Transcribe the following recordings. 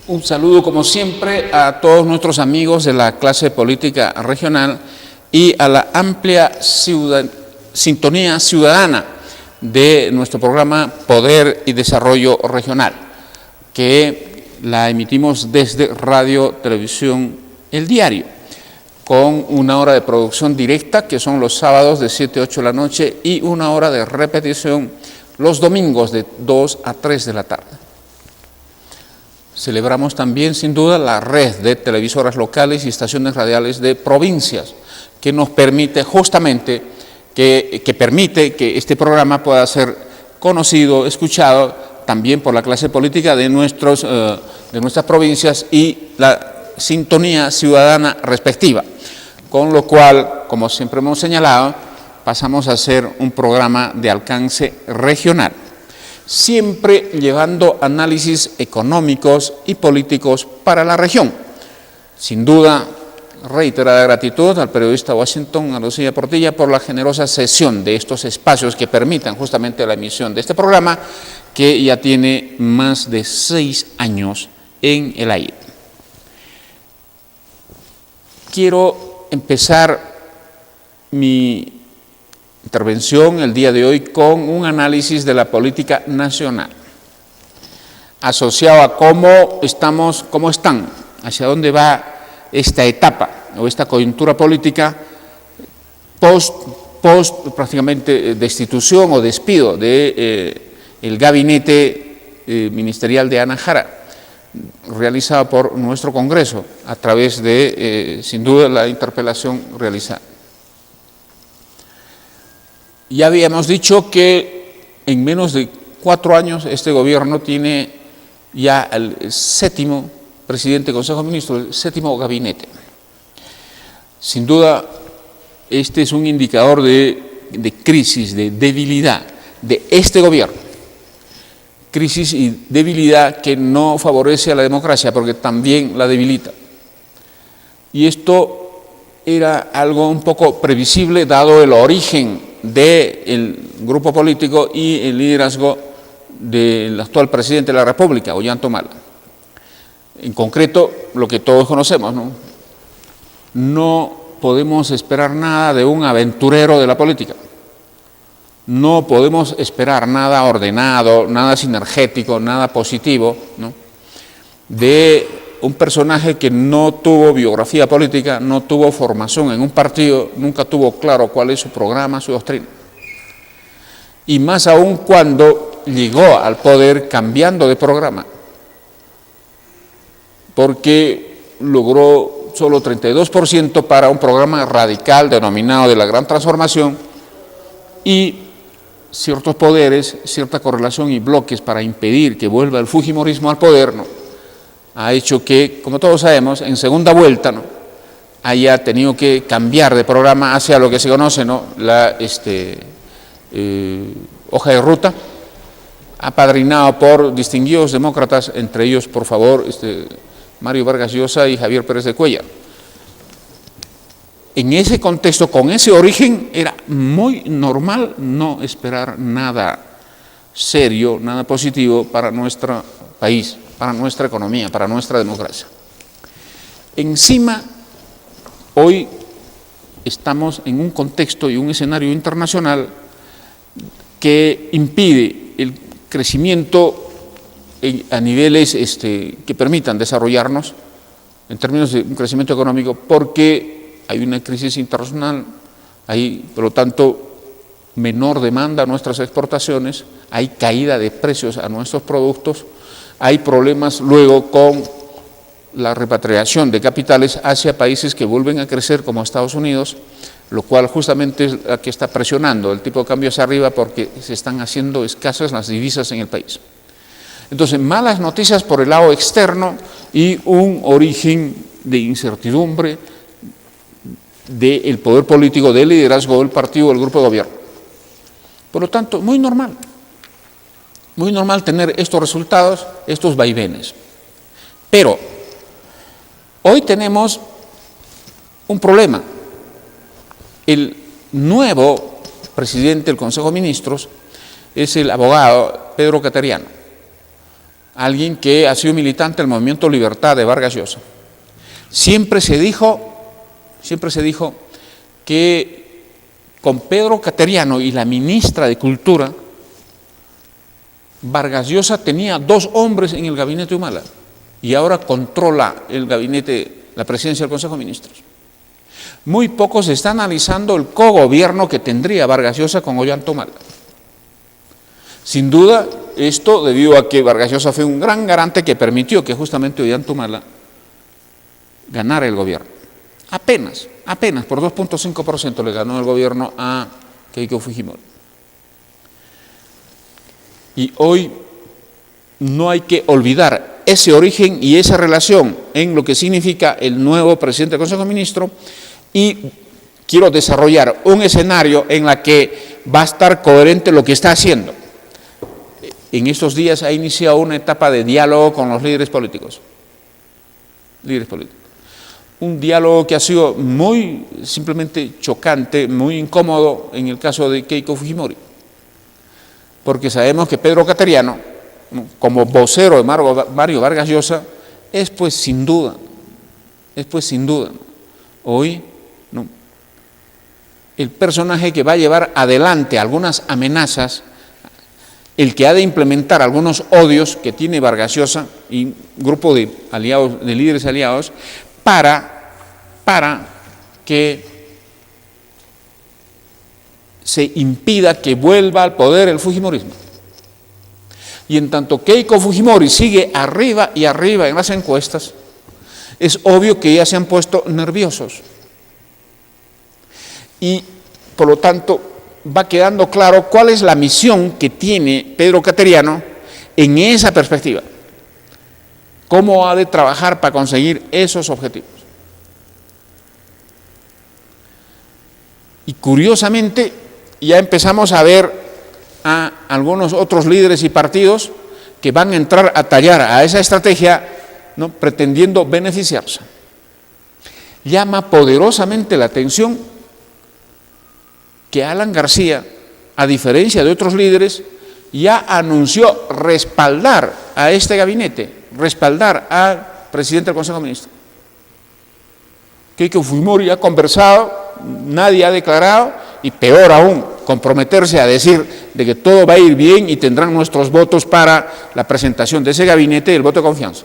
Un saludo, como siempre, a todos nuestros amigos de la clase política regional y a la amplia sintonía ciudadana de nuestro programa Poder y Desarrollo Regional, que la emitimos desde Radio Televisión El Diario, con una hora de producción directa, que son los sábados de 7 a 8 de la noche, y una hora de repetición los domingos de 2 a 3 de la tarde. Celebramos también, sin duda, la red de televisoras locales y estaciones radiales de provincias, que nos permite justamente que permite que este programa pueda ser conocido, escuchado también por la clase política de nuestras provincias y la sintonía ciudadana respectiva. Con lo cual, como siempre hemos señalado, pasamos a ser un programa de alcance regional, siempre llevando análisis económicos y políticos para la región. Sin duda, reiterada gratitud al periodista Washington Alocía Portilla por la generosa cesión de estos espacios que permitan justamente la emisión de este programa, que ya tiene más de 6 años en el aire. Quiero empezar mi intervención el día de hoy con un análisis de la política nacional, asociado a cómo están, hacia dónde va esta etapa o esta coyuntura política post prácticamente destitución o despido de el gabinete ministerial de Ana Jara, realizado por nuestro Congreso a través de, sin duda, la interpelación realizada. Ya habíamos dicho que en menos de 4 años este gobierno tiene ya el 7º presidente del Consejo de Ministros, el 7º gabinete. Sin duda, este es un indicador de crisis, de debilidad de este gobierno. Crisis y debilidad que no favorece a la democracia, porque también la debilita. Y esto era algo un poco previsible, dado el origen del grupo político y el liderazgo del actual presidente de la República, Ollanta Humala. En concreto, lo que todos conocemos, ¿no? No podemos esperar nada de un aventurero de la política. No podemos esperar nada ordenado, nada sinergético, nada positivo, ¿no?, de un personaje que no tuvo biografía política, no tuvo formación en un partido, nunca tuvo claro cuál es su programa, su doctrina. Y más aún cuando llegó al poder cambiando de programa, porque logró solo 32% para un programa radical denominado de la Gran Transformación, y ciertos poderes, cierta correlación y bloques para impedir que vuelva el fujimorismo al poder, ¿no?, ha hecho que, como todos sabemos, en segunda vuelta, ¿no?, haya tenido que cambiar de programa hacia lo que se conoce, ¿no?, la hoja de ruta, apadrinado por distinguidos demócratas, entre ellos, por favor, Mario Vargas Llosa y Javier Pérez de Cuellar. En ese contexto, con ese origen, era muy normal no esperar nada serio, nada positivo para nuestro país, para nuestra economía, para nuestra democracia. Encima, hoy estamos en un contexto y un escenario internacional que impide el crecimiento a niveles que permitan desarrollarnos en términos de un crecimiento económico, porque hay una crisis internacional, hay, por lo tanto, menor demanda a nuestras exportaciones, hay caída de precios a nuestros productos, hay problemas luego con la repatriación de capitales hacia países que vuelven a crecer como Estados Unidos, lo cual justamente es la que está presionando el tipo de cambio hacia arriba, porque se están haciendo escasas las divisas en el país. Entonces, malas noticias por el lado externo y un origen de incertidumbre del poder político, del liderazgo del partido, del grupo de gobierno. Por lo tanto, muy normal tener estos resultados, estos vaivenes. Pero hoy tenemos un problema. El nuevo presidente del Consejo de Ministros es el abogado Pedro Cateriano. alguien que ha sido militante del Movimiento Libertad de Vargas Llosa. Siempre se dijo que con Pedro Cateriano y la ministra de Cultura, Vargas Llosa tenía 2 hombres en el gabinete Humala y ahora controla el gabinete, la presidencia del Consejo de Ministros. Muy poco se está analizando el cogobierno que tendría Vargas Llosa con Ollanta Humala. Sin duda, esto debido a que Vargas Llosa fue un gran garante que permitió que justamente Ollanta Humala ganara el gobierno. Apenas por 2.5% le ganó el gobierno a Keiko Fujimori. Y hoy no hay que olvidar ese origen y esa relación en lo que significa el nuevo presidente del Consejo de Ministros, y quiero desarrollar un escenario en el que va a estar coherente lo que está haciendo. En estos días ha iniciado una etapa de diálogo con los líderes políticos. Un diálogo que ha sido muy simplemente chocante, muy incómodo en el caso de Keiko Fujimori, porque sabemos que Pedro Cateriano, como vocero de Mario Vargas Llosa, es pues sin duda, hoy el personaje que va a llevar adelante algunas amenazas, el que ha de implementar algunos odios que tiene Vargas Llosa y un grupo de aliados, de líderes aliados, para que se impida que vuelva al poder el fujimorismo. Y en tanto Keiko Fujimori sigue arriba y arriba en las encuestas, es obvio que ya se han puesto nerviosos. Y por lo tanto va quedando claro cuál es la misión que tiene Pedro Cateriano en esa perspectiva. ¿Cómo ha de trabajar para conseguir esos objetivos? Y curiosamente ya empezamos a ver a algunos otros líderes y partidos que van a entrar a tallar a esa estrategia, ¿no?, pretendiendo beneficiarse. Llama poderosamente la atención que Alan García, a diferencia de otros líderes, ya anunció respaldar a este gabinete, respaldar al presidente del Consejo de Ministros. Keiko Fujimori ha conversado, nadie ha declarado, y peor aún, comprometerse a decir de que todo va a ir bien y tendrán nuestros votos para la presentación de ese gabinete y el voto de confianza.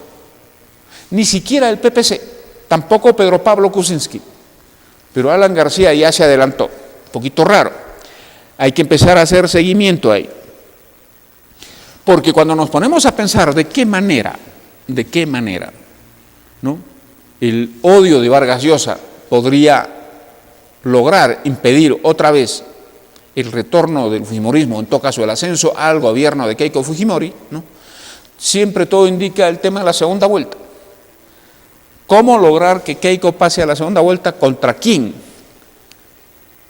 Ni siquiera el PPC, tampoco Pedro Pablo Kuczynski, pero Alan García ya se adelantó, un poquito raro. Hay que empezar a hacer seguimiento ahí. Porque cuando nos ponemos a pensar de qué manera, ¿no?, el odio de Vargas Llosa podría lograr impedir otra vez el retorno del fujimorismo, en todo caso el ascenso al gobierno de Keiko Fujimori, ¿no?, siempre todo indica el tema de la segunda vuelta. ¿Cómo lograr que Keiko pase a la segunda vuelta? ¿Contra quién?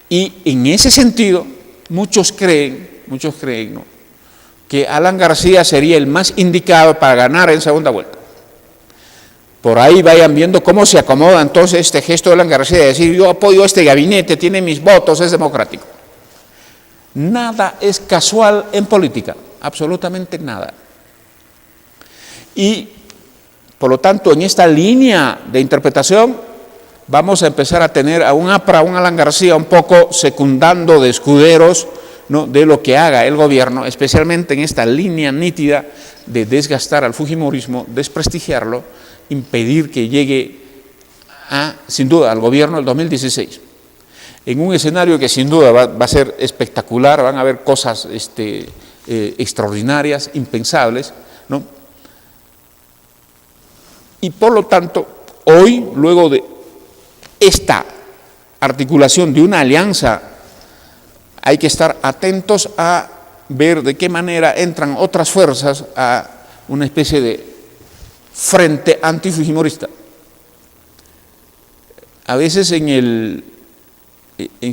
Y en ese sentido, muchos creen, ¿no?, que Alan García sería el más indicado para ganar en segunda vuelta. Por ahí vayan viendo cómo se acomoda entonces este gesto de Alan García de decir: yo apoyo a este gabinete, tiene mis votos, es democrático. Nada es casual en política, absolutamente nada. Y por lo tanto, en esta línea de interpretación vamos a empezar a tener a un APRA, a un Alan García un poco secundando de escuderos, ¿no?, de lo que haga el gobierno, especialmente en esta línea nítida de desgastar al fujimorismo, desprestigiarlo, impedir que llegue sin duda al gobierno del 2016. En un escenario que sin duda va a ser espectacular, van a haber cosas extraordinarias, impensables, ¿no? Y por lo tanto, hoy, luego de esta articulación de una alianza, hay que estar atentos a ver de qué manera entran otras fuerzas a una especie de frente antifujimorista. A veces en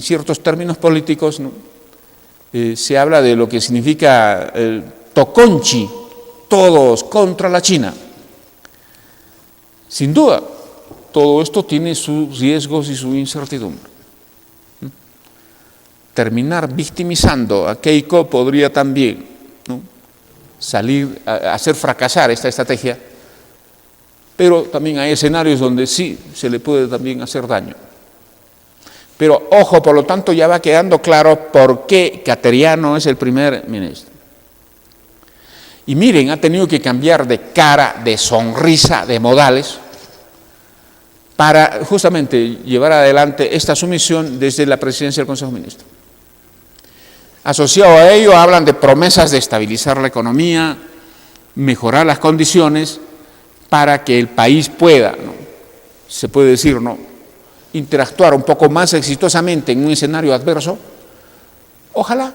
ciertos términos políticos, ¿no?, se habla de lo que significa el toconchi, todos contra la China. Sin duda, todo esto tiene sus riesgos y su incertidumbre. Terminar victimizando a Keiko podría también, ¿no?, hacer fracasar esta estrategia, pero también hay escenarios donde sí se le puede también hacer daño. Pero ojo, por lo tanto, ya va quedando claro por qué Cateriano es el primer ministro. Y miren, ha tenido que cambiar de cara, de sonrisa, de modales, para justamente llevar adelante esta sumisión desde la presidencia del Consejo de Ministros. Asociado a ello, hablan de promesas de estabilizar la economía, mejorar las condiciones para que el país pueda, ¿no?, se puede decir, ¿no?, interactuar un poco más exitosamente en un escenario adverso. Ojalá,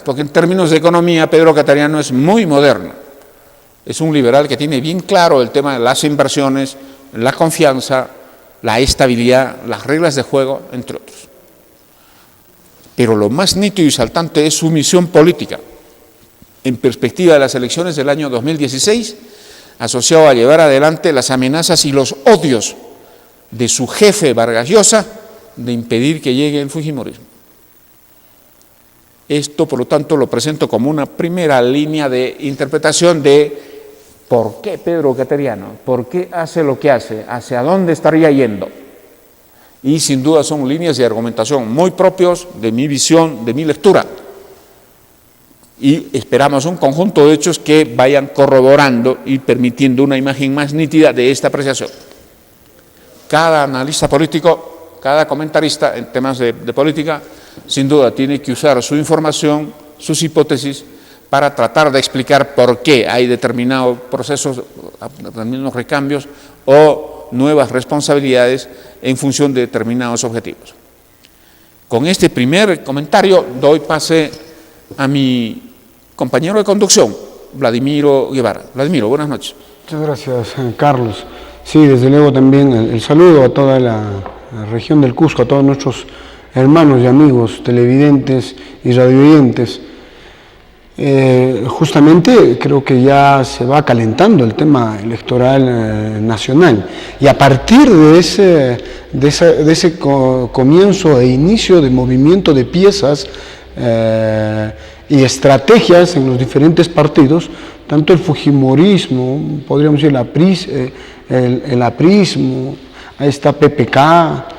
porque en términos de economía Pedro Cateriano es muy moderno. Es un liberal que tiene bien claro el tema de las inversiones, la confianza, la estabilidad, las reglas de juego, entre otros. Pero lo más nítido y saltante es su misión política, en perspectiva de las elecciones del año 2016, asociado a llevar adelante las amenazas y los odios de su jefe Vargas Llosa de impedir que llegue el fujimorismo. Esto, por lo tanto, lo presento como una primera línea de interpretación de por qué Pedro Cateriano, por qué hace lo que hace, hacia dónde estaría yendo. Y sin duda son líneas de argumentación muy propios de mi visión, de mi lectura. Y esperamos un conjunto de hechos que vayan corroborando y permitiendo una imagen más nítida de esta apreciación. Cada analista político, cada comentarista en temas de política, sin duda tiene que usar su información, sus hipótesis, para tratar de explicar por qué hay determinados procesos, determinados recambios o nuevas responsabilidades en función de determinados objetivos. Con este primer comentario doy pase a mi compañero de conducción, Vladimiro Guevara. Vladimiro, buenas noches. Muchas gracias, Carlos. Sí, desde luego también el saludo a toda la región del Cusco, a todos nuestros hermanos y amigos televidentes y radioyentes. Justamente creo que ya se va calentando el tema electoral nacional, y a partir de ese comienzo e inicio de movimiento de piezas y estrategias en los diferentes partidos, tanto el fujimorismo, podríamos decir el aprismo, ahí está PPK,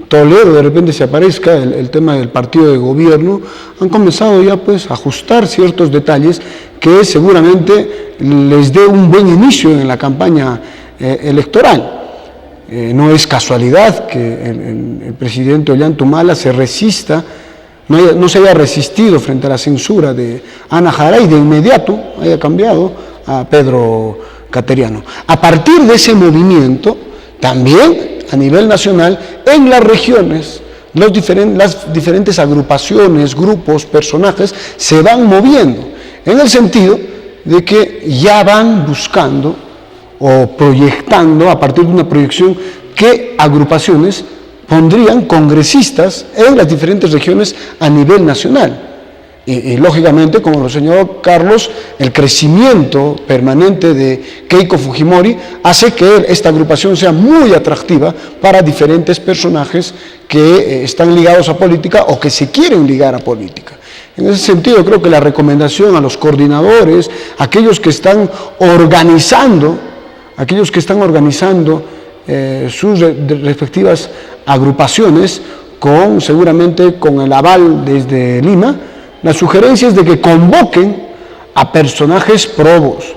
Toledo de repente se aparezca, el tema del partido de gobierno, han comenzado ya pues a ajustar ciertos detalles que seguramente les dé un buen inicio en la campaña electoral. No es casualidad que el presidente Ollanta se resista, no se haya resistido frente a la censura de Ana Jaray, de inmediato haya cambiado a Pedro Cateriano. A partir de ese movimiento, también a nivel nacional, en las regiones, las diferentes agrupaciones, grupos, personajes se van moviendo, en el sentido de que ya van buscando o proyectando, a partir de una proyección, qué agrupaciones pondrían congresistas en las diferentes regiones a nivel nacional. Y lógicamente, como lo señaló Carlos, el crecimiento permanente de Keiko Fujimori hace que esta agrupación sea muy atractiva para diferentes personajes que están ligados a política o que se quieren ligar a política. En ese sentido, creo que la recomendación a los coordinadores, aquellos que están organizando sus respectivas agrupaciones, seguramente con el aval desde Lima, la sugerencia es de que convoquen a personajes probos,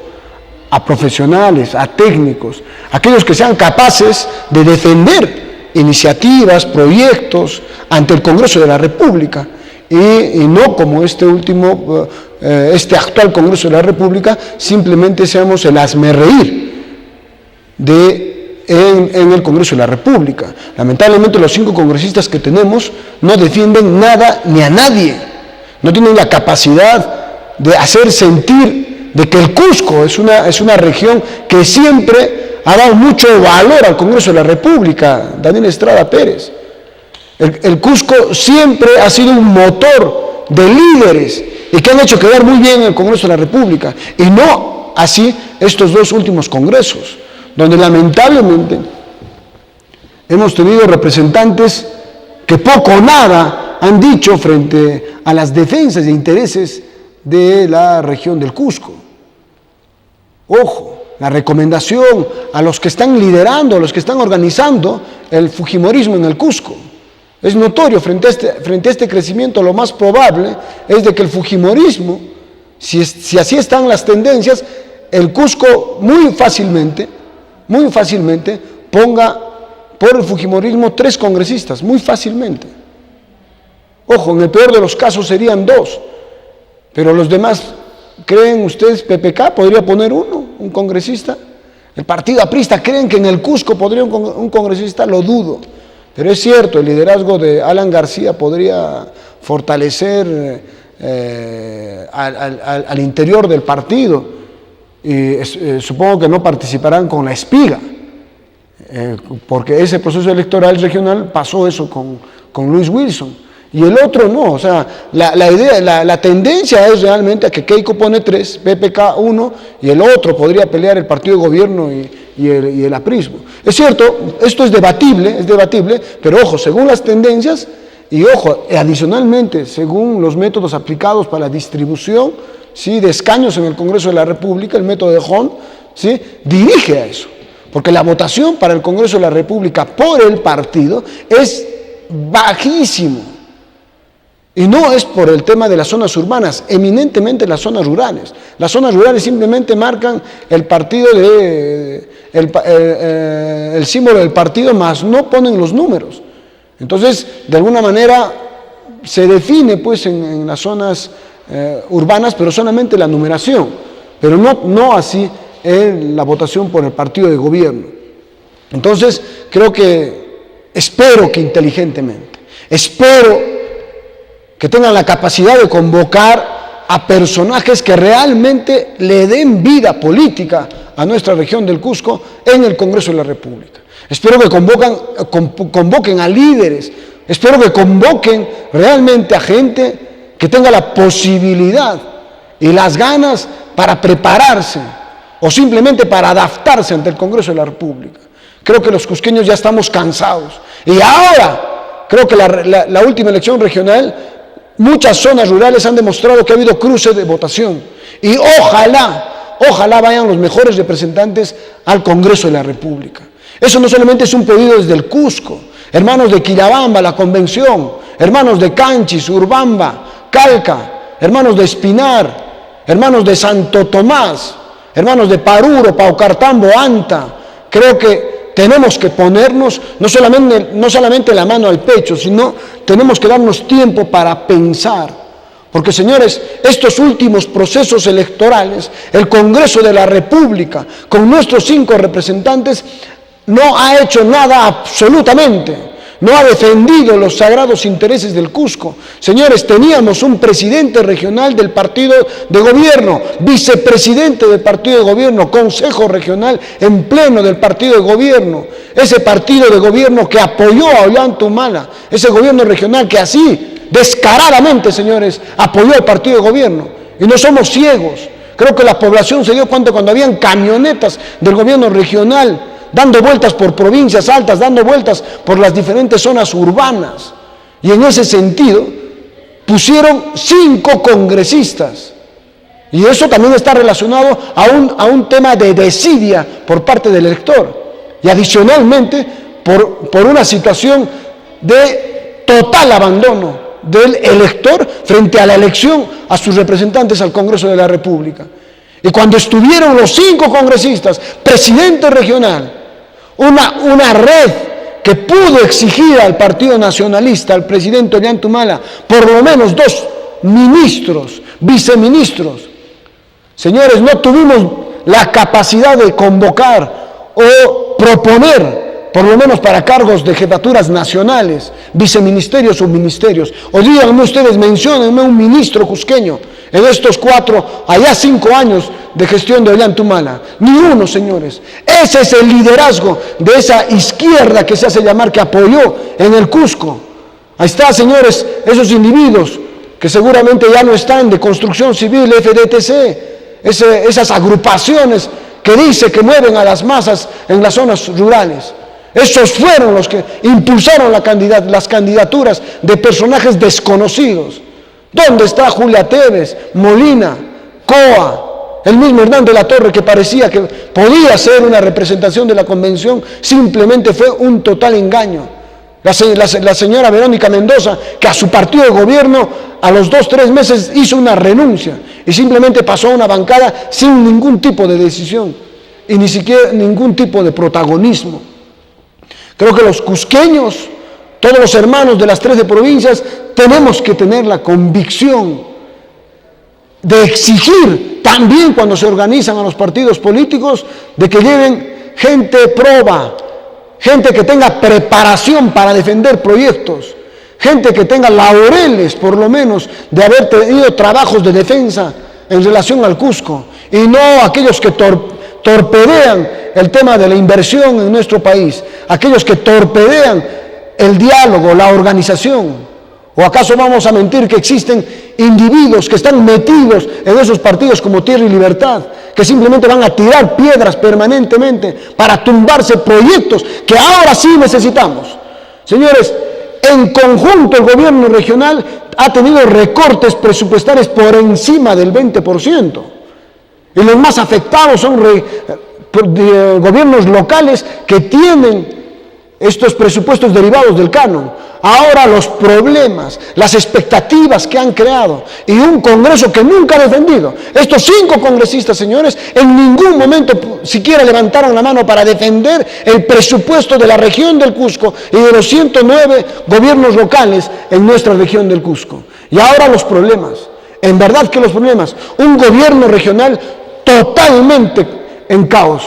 a profesionales, a técnicos, aquellos que sean capaces de defender iniciativas, proyectos ante el Congreso de la República, y no como este actual Congreso de la República, simplemente seamos el hazmerreír en el Congreso de la República. Lamentablemente los 5 congresistas que tenemos no defienden nada ni a nadie. No tienen la capacidad de hacer sentir de que el Cusco es una región que siempre ha dado mucho valor al Congreso de la República, Daniel Estrada Pérez. El Cusco siempre ha sido un motor de líderes y que han hecho quedar muy bien en el Congreso de la República, y no así estos 2 últimos congresos, donde lamentablemente hemos tenido representantes que poco o nada han dicho frente a las defensas de intereses de la región del Cusco. Ojo, la recomendación a los que están liderando, a los que están organizando el fujimorismo en el Cusco. Es notorio frente a este crecimiento, lo más probable es de que el fujimorismo, si así están las tendencias, el Cusco muy fácilmente ponga por el fujimorismo 3 congresistas, muy fácilmente. Ojo, en el peor de los casos serían 2, pero los demás, ¿creen ustedes PPK podría poner un congresista? El partido aprista, ¿creen que en el Cusco podría un congresista? Lo dudo. Pero es cierto, el liderazgo de Alan García podría fortalecer al interior del partido. Y supongo que no participarán con la espiga, porque ese proceso electoral regional pasó eso con Luis Wilson. Y el otro no, o sea, la tendencia es realmente a que Keiko pone 3, PPK 1, y el otro podría pelear el partido de gobierno y el aprismo. Es cierto, esto es debatible, pero ojo, según las tendencias, y ojo, adicionalmente, según los métodos aplicados para la distribución, ¿sí?, de escaños en el Congreso de la República, el método de Hon, ¿sí?, dirige a eso. Porque la votación para el Congreso de la República por el partido es bajísimo. Y no es por el tema de las zonas urbanas, eminentemente las zonas rurales. Las zonas rurales simplemente marcan el partido el símbolo del partido, más no ponen los números. Entonces, de alguna manera, se define pues en las zonas urbanas, pero solamente la numeración, pero no así en la votación por el partido de gobierno. Entonces, espero que inteligentemente, espero que tengan la capacidad de convocar a personajes que realmente le den vida política a nuestra región del Cusco en el Congreso de la República. Espero que convoquen a líderes, espero que convoquen realmente a gente que tenga la posibilidad y las ganas para prepararse o simplemente para adaptarse ante el Congreso de la República. Creo que los cusqueños ya estamos cansados. Y ahora, creo que la última elección regional, muchas zonas rurales han demostrado que ha habido cruce de votación. Y ojalá vayan los mejores representantes al Congreso de la República. Eso no solamente es un pedido desde el Cusco. Hermanos de Quillabamba, la Convención, hermanos de Canchis, Urbamba, Calca, hermanos de Espinar, hermanos de Santo Tomás, hermanos de Paruro, Paucartambo, Anta. Creo que tenemos que ponernos no solamente la mano al pecho, sino tenemos que darnos tiempo para pensar. Porque, señores, estos últimos procesos electorales, el Congreso de la República, con nuestros 5 representantes, no ha hecho nada absolutamente. No ha defendido los sagrados intereses del Cusco. Señores, teníamos un presidente regional del partido de gobierno, vicepresidente del partido de gobierno, consejo regional en pleno del partido de gobierno. Ese partido de gobierno que apoyó a Ollanta Humala, ese gobierno regional que así, descaradamente, señores, apoyó al partido de gobierno. Y no somos ciegos. Creo que la población se dio cuenta cuando habían camionetas del gobierno regional dando vueltas por provincias altas, dando vueltas por las diferentes zonas urbanas. Y en ese sentido, pusieron 5 congresistas. Y eso también está relacionado a un tema de desidia por parte del elector. Y adicionalmente, por una situación de total abandono del elector frente a la elección a sus representantes al Congreso de la República. Y cuando estuvieron los 5 congresistas, presidente regional, una red que pudo exigir al Partido Nacionalista, al presidente Ollanta Humala, por lo menos 2 ministros, viceministros. Señores, no tuvimos la capacidad de convocar o proponer, por lo menos para cargos de jefaturas nacionales, viceministerios o ministerios. O díganme ustedes, menciónenme un ministro cusqueño en estos 5 años de gestión de Ollanta Humala. Ni uno, señores. Ese es el liderazgo de esa izquierda que se hace llamar, que apoyó en el Cusco. Ahí está, señores, esos individuos que seguramente ya no están, de Construcción Civil, FDTC, esas agrupaciones que dice que mueven a las masas en las zonas rurales. Esos fueron los que impulsaron las candidaturas de personajes desconocidos. ¿Dónde está Julia Tevez, Molina, Coa, el mismo Hernán de la Torre, que parecía que podía ser una representación de la convención? Simplemente fue un total engaño. La señora Verónica Mendoza, que a su partido de gobierno a los 2-3 meses hizo una renuncia y simplemente pasó a una bancada sin ningún tipo de decisión y ni siquiera ningún tipo de protagonismo. Creo que los cusqueños, todos los hermanos de las 13 provincias, tenemos que tener la convicción de exigir también cuando se organizan a los partidos políticos de que lleven gente proba, gente que tenga preparación para defender proyectos, gente que tenga laureles por lo menos de haber tenido trabajos de defensa en relación al Cusco, y no aquellos que torpedean el tema de la inversión en nuestro país, aquellos que torpedean el diálogo, la organización. ¿O acaso vamos a mentir que existen individuos que están metidos en esos partidos como Tierra y Libertad, que simplemente van a tirar piedras permanentemente para tumbarse proyectos que ahora sí necesitamos? Señores, en conjunto el gobierno regional ha tenido recortes presupuestarios por encima del 20%. Y los más afectados son gobiernos locales que tienen estos presupuestos derivados del canon. Ahora los problemas, las expectativas que han creado y un Congreso que nunca ha defendido. Estos 5 congresistas, señores, en ningún momento siquiera levantaron la mano para defender el presupuesto de la región del Cusco y de los 109 gobiernos locales en nuestra región del Cusco. Y ahora los problemas, en verdad que los problemas, un gobierno regional totalmente en caos.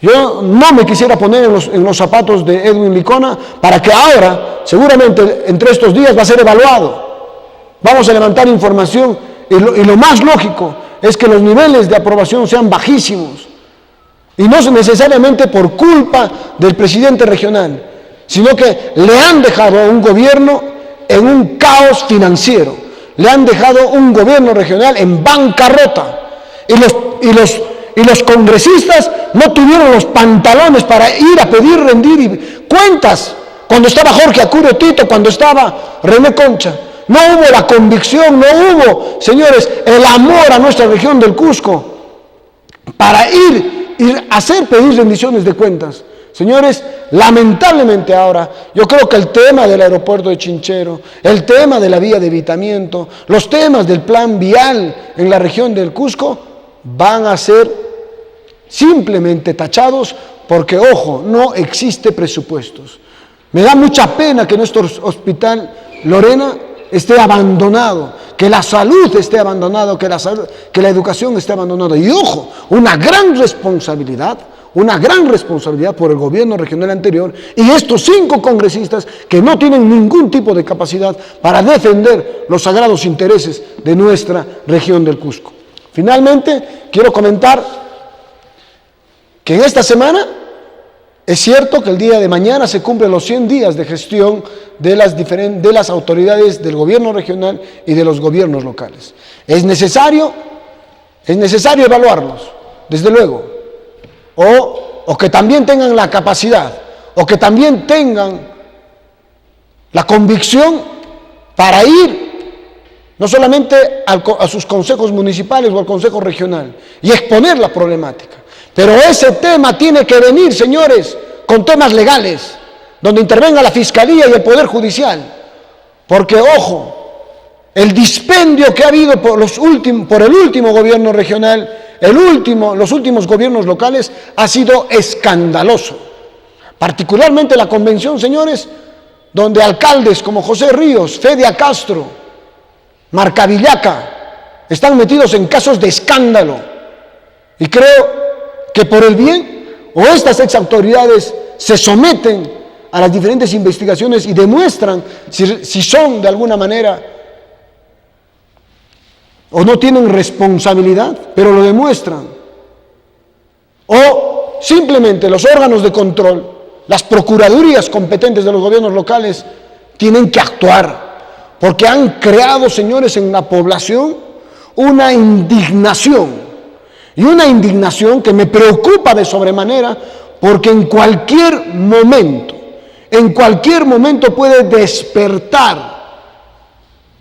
Yo no me quisiera poner en los zapatos de Edwin Licona para que ahora, seguramente entre estos días va a ser evaluado. Vamos a levantar información y lo más lógico es que los niveles de aprobación sean bajísimos. Y no necesariamente por culpa del presidente regional, sino que le han dejado a un gobierno en un caos financiero. Le han dejado un gobierno regional en bancarrota. Y los congresistas no tuvieron los pantalones para ir a pedir, rendir cuentas. Cuando estaba Jorge Acurio Tito, cuando estaba René Concha, no hubo la convicción, no hubo, señores, el amor a nuestra región del Cusco para ir a hacer pedir rendiciones de cuentas. Señores, lamentablemente ahora, yo creo que el tema del aeropuerto de Chinchero, el tema de la vía de evitamiento, los temas del plan vial en la región del Cusco van a ser simplemente tachados porque, ojo, no existe presupuestos. Me da mucha pena que nuestro hospital Lorena esté abandonado, que la salud esté abandonada, que la educación esté abandonada. Y ojo, una gran responsabilidad por el gobierno regional anterior y estos 5 congresistas que no tienen ningún tipo de capacidad para defender los sagrados intereses de nuestra región del Cusco. Finalmente, quiero comentar que en esta semana es cierto que el día de mañana se cumplen los 100 días de gestión de las autoridades del gobierno regional y de los gobiernos locales. Es necesario evaluarlos, desde luego, o que también tengan la capacidad, o que también tengan la convicción para ir no solamente a sus consejos municipales o al consejo regional y exponer la problemática. Pero ese tema tiene que venir, señores, con temas legales, donde intervenga la Fiscalía y el Poder Judicial. Porque, ojo, el dispendio que ha habido por el último gobierno regional, los últimos gobiernos locales, ha sido escandaloso. Particularmente la convención, señores, donde alcaldes como José Ríos, Fedia Castro, Marcavillaca, están metidos en casos de escándalo. Y creo que por el bien, o estas exautoridades se someten a las diferentes investigaciones y demuestran si son de alguna manera o no tienen responsabilidad, pero lo demuestran. O simplemente los órganos de control, las procuradurías competentes de los gobiernos locales tienen que actuar, porque han creado, señores, en la población una indignación. Y una indignación que me preocupa de sobremanera, porque en cualquier momento puede despertar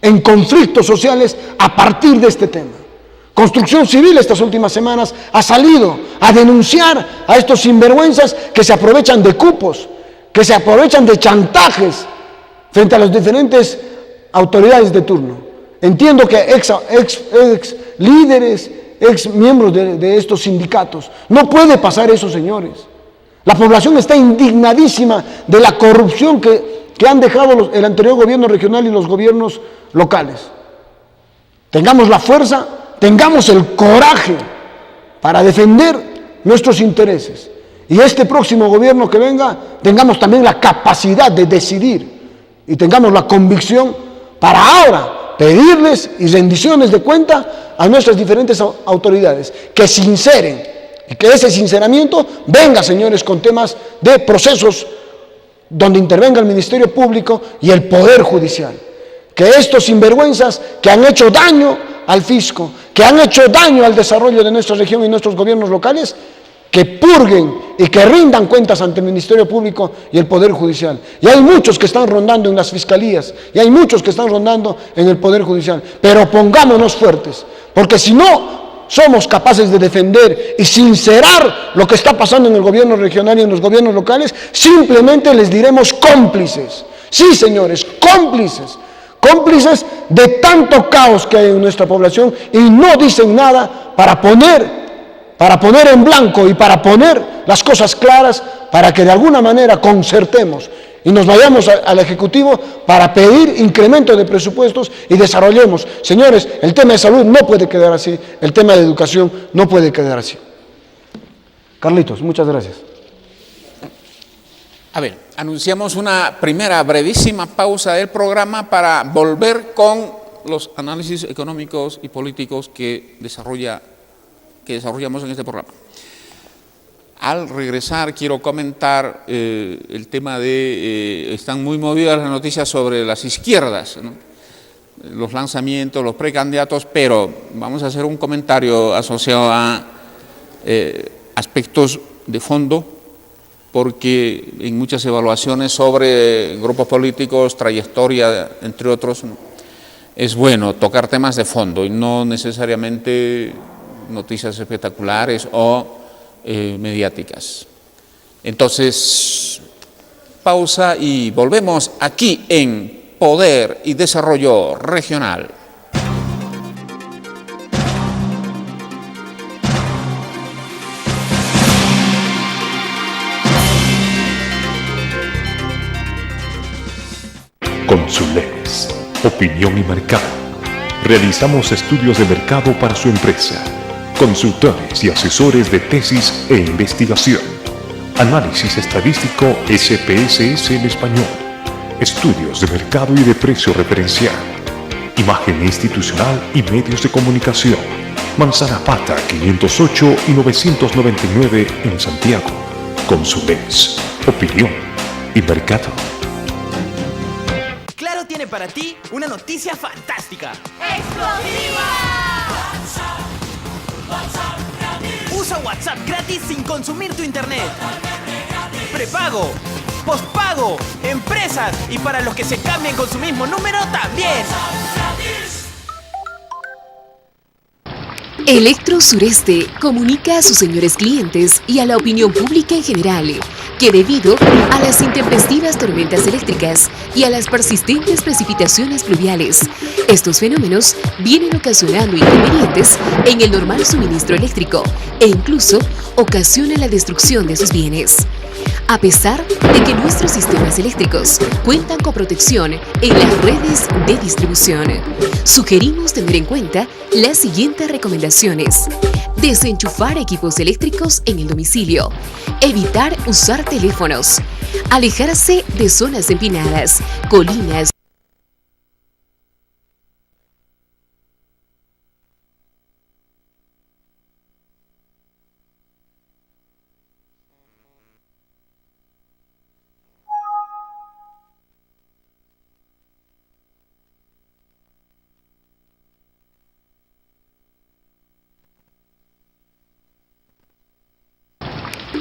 en conflictos sociales a partir de este tema. Construcción Civil estas últimas semanas ha salido a denunciar a estos sinvergüenzas que se aprovechan de cupos, que se aprovechan de chantajes frente a las diferentes autoridades de turno. Entiendo que ex líderes, ex miembros de estos sindicatos. No puede pasar eso, señores. La población está indignadísima de la corrupción que han dejado el anterior gobierno regional y los gobiernos locales. Tengamos la fuerza, tengamos el coraje para defender nuestros intereses. Y este próximo gobierno que venga, tengamos también la capacidad de decidir y tengamos la convicción para ahora pedirles y rendiciones de cuenta a nuestras diferentes autoridades, que sinceren y que ese sinceramiento venga, señores, con temas de procesos donde intervenga el Ministerio Público y el Poder Judicial. Que estos sinvergüenzas que han hecho daño al fisco, que han hecho daño al desarrollo de nuestra región y nuestros gobiernos locales, que purguen y que rindan cuentas ante el Ministerio Público y el Poder Judicial. Y hay muchos que están rondando en las fiscalías, y hay muchos que están rondando en el Poder Judicial. Pero pongámonos fuertes, porque si no somos capaces de defender y sincerar lo que está pasando en el gobierno regional y en los gobiernos locales, simplemente les diremos cómplices. Sí, señores, cómplices. Cómplices de tanto caos que hay en nuestra población y no dicen nada para poner en blanco y para poner las cosas claras para que de alguna manera concertemos y nos vayamos al Ejecutivo para pedir incremento de presupuestos y desarrollemos. Señores, el tema de salud no puede quedar así, el tema de educación no puede quedar así. Carlitos, muchas gracias. A ver, anunciamos una primera brevísima pausa del programa para volver con los análisis económicos y políticos que desarrollamos en este programa. Al regresar quiero comentar el tema de, están muy movidas las noticias sobre las izquierdas, ¿no? Los lanzamientos, los precandidatos, pero vamos a hacer un comentario asociado a aspectos de fondo, porque en muchas evaluaciones sobre grupos políticos, trayectoria, entre otros, ¿no?, es bueno tocar temas de fondo y no necesariamente noticias espectaculares o mediáticas. Entonces, pausa y volvemos aquí en Poder y Desarrollo Regional. Consules, opinión y mercado. Realizamos estudios de mercado para su empresa. Consultores y asesores de tesis e investigación. Análisis estadístico SPSS en español. Estudios de mercado y de precio referencial. Imagen institucional y medios de comunicación. Manzana Pata 508 y 999 en Santiago. Consules, opinión y mercado. Claro tiene para ti una noticia fantástica. ¡Explosiva! Usa WhatsApp gratis sin consumir tu internet. Prepago, postpago, empresas y para los que se cambien con su mismo número también. Electro Sureste comunica a sus señores clientes y a la opinión pública en general que debido a las intempestivas tormentas eléctricas y a las persistentes precipitaciones pluviales, estos fenómenos vienen ocasionando inconvenientes en el normal suministro eléctrico e incluso ocasionan la destrucción de sus bienes. A pesar de que nuestros sistemas eléctricos cuentan con protección en las redes de distribución, sugerimos tener en cuenta las siguientes recomendaciones: desenchufar equipos eléctricos en el domicilio, evitar usar teléfonos, alejarse de zonas empinadas, colinas,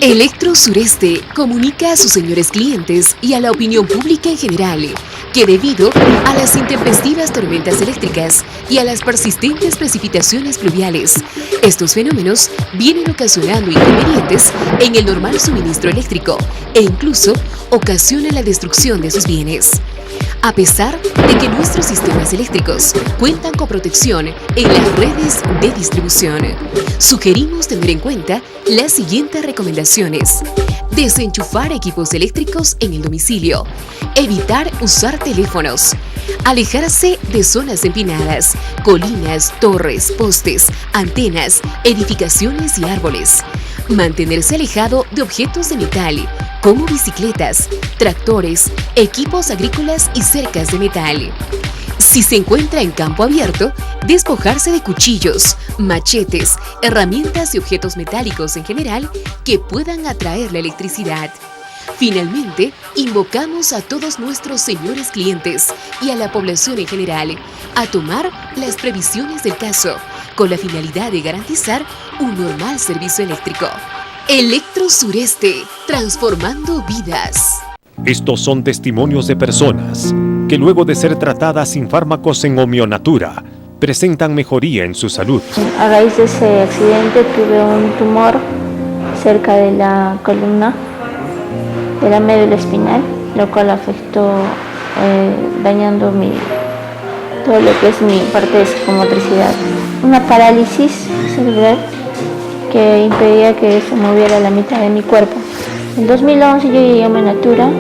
Electro Sureste comunica a sus señores clientes y a la opinión pública en general que debido a las intempestivas tormentas eléctricas y a las persistentes precipitaciones pluviales, estos fenómenos vienen ocasionando inconvenientes en el normal suministro eléctrico e incluso ocasionan la destrucción de sus bienes. A pesar de que nuestros sistemas eléctricos cuentan con protección en las redes de distribución, sugerimos tener en cuenta las siguientes recomendaciones. Desenchufar equipos eléctricos en el domicilio. Evitar usar teléfonos. Alejarse de zonas empinadas, colinas, torres, postes, antenas, edificaciones y árboles. Mantenerse alejado de objetos de metal, como bicicletas, tractores, equipos agrícolas y cercas de metal. Si se encuentra en campo abierto, despojarse de cuchillos, machetes, herramientas y objetos metálicos en general que puedan atraer la electricidad. Finalmente, invocamos a todos nuestros señores clientes y a la población en general a tomar las previsiones del caso, con la finalidad de garantizar un normal servicio eléctrico. Electro Sureste, transformando vidas. Estos son testimonios de personas que luego de ser tratadas sin fármacos en Homeonatura, presentan mejoría en su salud. A raíz de ese accidente tuve un tumor cerca de la columna, de la médula espinal, lo cual afectó dañando todo lo que es mi parte de psicomotricidad. Una parálisis cerebral que impedía que se moviera la mitad de mi cuerpo. En 2011 yo llegué a Homeonatura,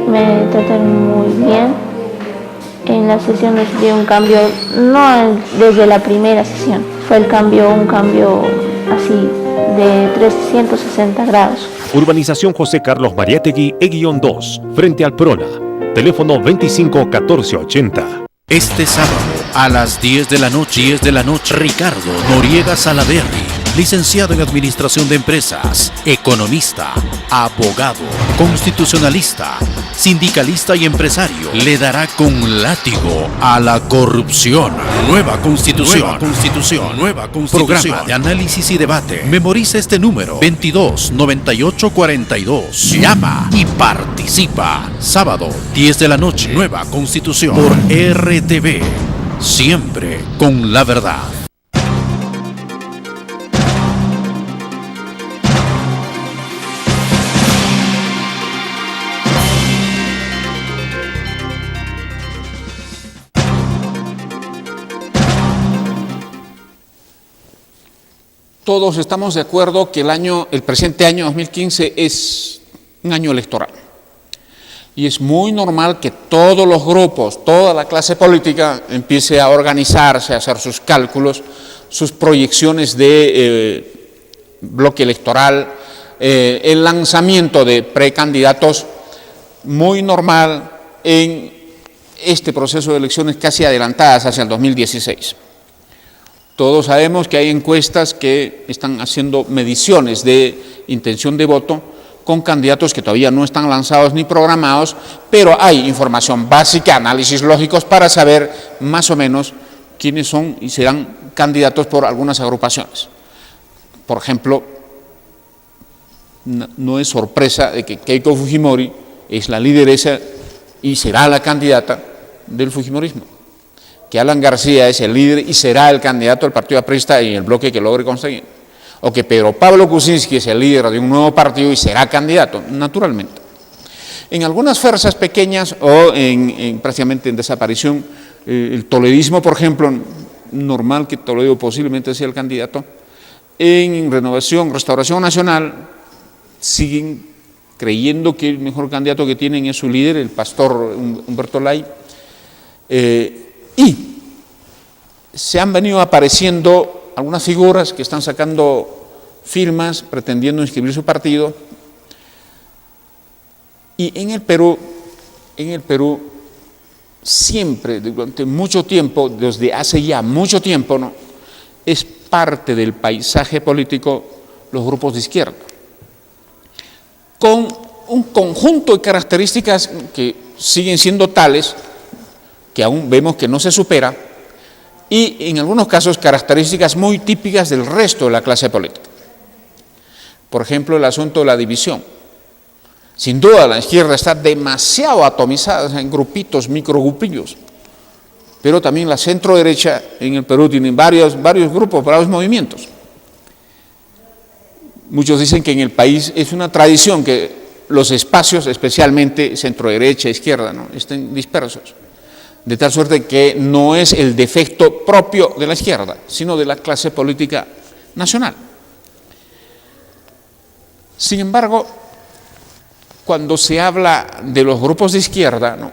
me trataron muy bien. En la sesión recibí un cambio, no desde la primera sesión, fue un cambio así de 360 grados. Urbanización José Carlos Mariátegui, E-2, frente al Prona. Teléfono 25 14 80. Este sábado a las 10 de la noche, Ricardo Noriega Salaverry, licenciado en Administración de Empresas, economista, abogado, constitucionalista, sindicalista y empresario, le dará con látigo a la corrupción. Nueva Constitución. Programa de análisis y debate. Memoriza este número: 229842. Llama y participa. Sábado, 10 de la noche, Nueva Constitución, por RTV. Siempre con la verdad. Todos estamos de acuerdo que el presente año 2015 es un año electoral. Y es muy normal que todos los grupos, toda la clase política empiece a organizarse, a hacer sus cálculos, sus proyecciones de bloque electoral, el lanzamiento de precandidatos, muy normal en este proceso de elecciones casi adelantadas hacia el 2016. Todos sabemos que hay encuestas que están haciendo mediciones de intención de voto con candidatos que todavía no están lanzados ni programados, pero hay información básica, análisis lógicos para saber más o menos quiénes son y serán candidatos por algunas agrupaciones. Por ejemplo, no es sorpresa de que Keiko Fujimori es la lideresa y será la candidata del Fujimorismo, que Alan García es el líder y será el candidato del Partido Aprista en el bloque que logre conseguir, o que Pedro Pablo Kuczynski es el líder de un nuevo partido y será candidato, naturalmente. En algunas fuerzas pequeñas o prácticamente en desaparición, el toledismo, por ejemplo, normal que Toledo posiblemente sea el candidato. En Restauración Nacional, siguen creyendo que el mejor candidato que tienen es su líder, el pastor Humberto Lay, y se han venido apareciendo algunas figuras que están sacando firmas pretendiendo inscribir su partido. Y en el Perú siempre, durante mucho tiempo, desde hace ya mucho tiempo, ¿no?, es parte del paisaje político los grupos de izquierda, con un conjunto de características que siguen siendo tales, que aún vemos que no se supera, y en algunos casos características muy típicas del resto de la clase política. Por ejemplo, el asunto de la división. Sin duda, la izquierda está demasiado atomizada en grupitos, microgrupillos, pero también la centro-derecha en el Perú tiene varios grupos, varios movimientos. Muchos dicen que en el país es una tradición que los espacios, especialmente centro-derecha, izquierda, ¿no?, estén dispersos, de tal suerte que no es el defecto propio de la izquierda, sino de la clase política nacional. Sin embargo, cuando se habla de los grupos de izquierda, ¿no?,